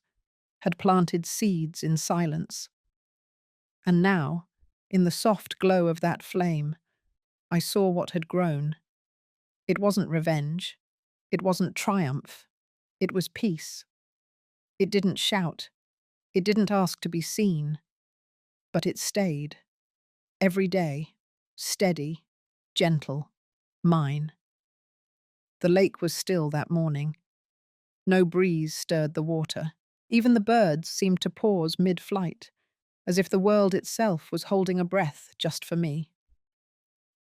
had planted seeds in silence. And now, in the soft glow of that flame, I saw what had grown. It wasn't revenge. It wasn't triumph. It was peace. It didn't shout. It didn't ask to be seen. But it stayed. Every day. Steady. Gentle. Mine. The lake was still that morning. No breeze stirred the water. Even the birds seemed to pause mid-flight, as if the world itself was holding a breath just for me.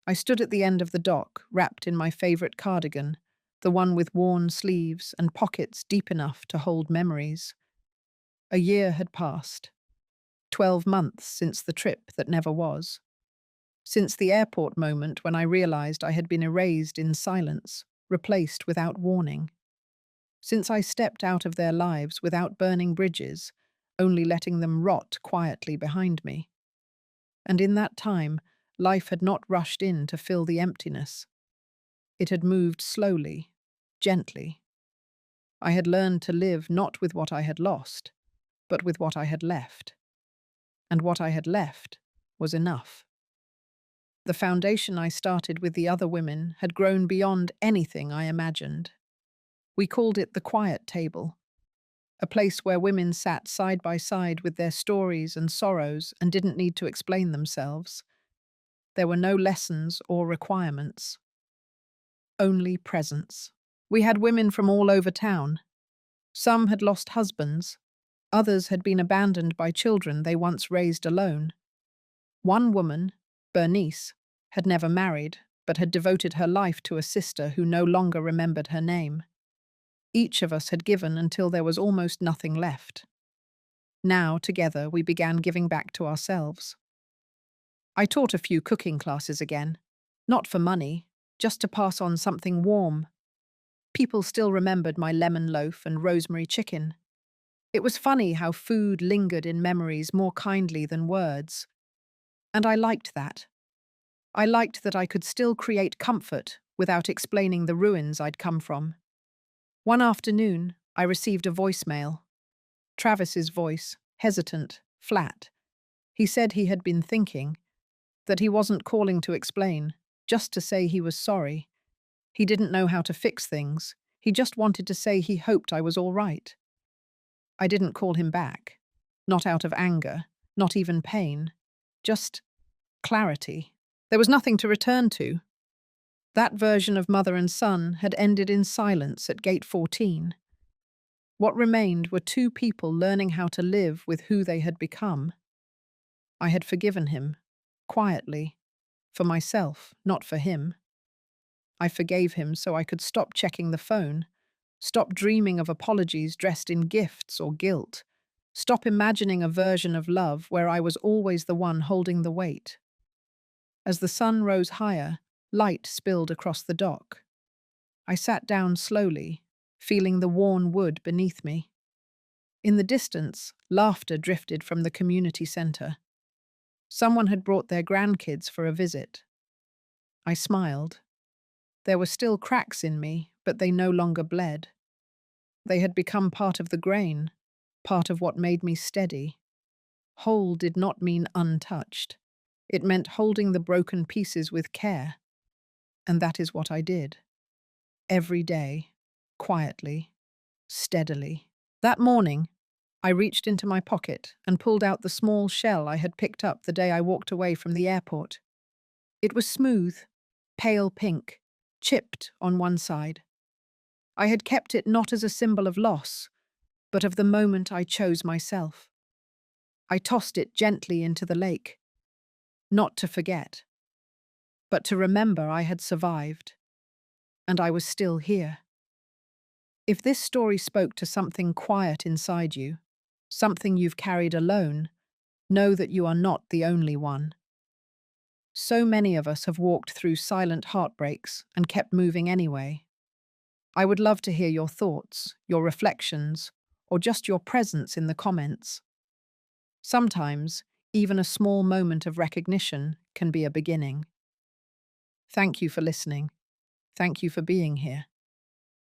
I stood at the end of the dock, wrapped in my favourite cardigan, the one with worn sleeves and pockets deep enough to hold memories. A year had passed. 12 months since the trip that never was. Since the airport moment when I realised I had been erased in silence, replaced without warning. Since I stepped out of their lives without burning bridges, only letting them rot quietly behind me. And in that time, life had not rushed in to fill the emptiness. It had moved slowly, gently. I had learned to live not with what I had lost, but with what I had left. And what I had left was enough. The foundation I started with the other women had grown beyond anything I imagined. We called it the quiet table, a place where women sat side by side with their stories and sorrows and didn't need to explain themselves. There were no lessons or requirements, only presence. We had women from all over town. Some had lost husbands, others had been abandoned by children they once raised alone. One woman, Bernice, had never married, but had devoted her life to a sister who no longer remembered her name. Each of us had given until there was almost nothing left. Now, together, we began giving back to ourselves. I taught a few cooking classes again, not for money, just to pass on something warm. People still remembered my lemon loaf and rosemary chicken. It was funny how food lingered in memories more kindly than words. And I liked that. I liked that I could still create comfort without explaining the ruins I'd come from. One afternoon, I received a voicemail. Travis's voice, hesitant, flat. He said he had been thinking, that he wasn't calling to explain, just to say he was sorry. He didn't know how to fix things. He just wanted to say he hoped I was all right. I didn't call him back. Not out of anger, not even pain. Just clarity. There was nothing to return to. That version of mother and son had ended in silence at gate 14. What remained were two people learning how to live with who they had become. I had forgiven him, quietly, for myself, not for him. I forgave him so I could stop checking the phone, stop dreaming of apologies dressed in gifts or guilt, stop imagining a version of love where I was always the one holding the weight. As the sun rose higher, light spilled across the dock. I sat down slowly, feeling the worn wood beneath me. In the distance, laughter drifted from the community centre. Someone had brought their grandkids for a visit. I smiled. There were still cracks in me, but they no longer bled. They had become part of the grain, part of what made me steady. Whole did not mean untouched. It meant holding the broken pieces with care. And that is what I did. Every day, quietly, steadily. That morning, I reached into my pocket and pulled out the small shell I had picked up the day I walked away from the airport. It was smooth, pale pink, chipped on one side. I had kept it not as a symbol of loss, but of the moment I chose myself. I tossed it gently into the lake, not to forget, but to remember I had survived, and I was still here. If this story spoke to something quiet inside you, something you've carried alone, know that you are not the only one. So many of us have walked through silent heartbreaks and kept moving anyway. I would love to hear your thoughts, your reflections, or just your presence in the comments. Sometimes, even a small moment of recognition can be a beginning. Thank you for listening. Thank you for being here.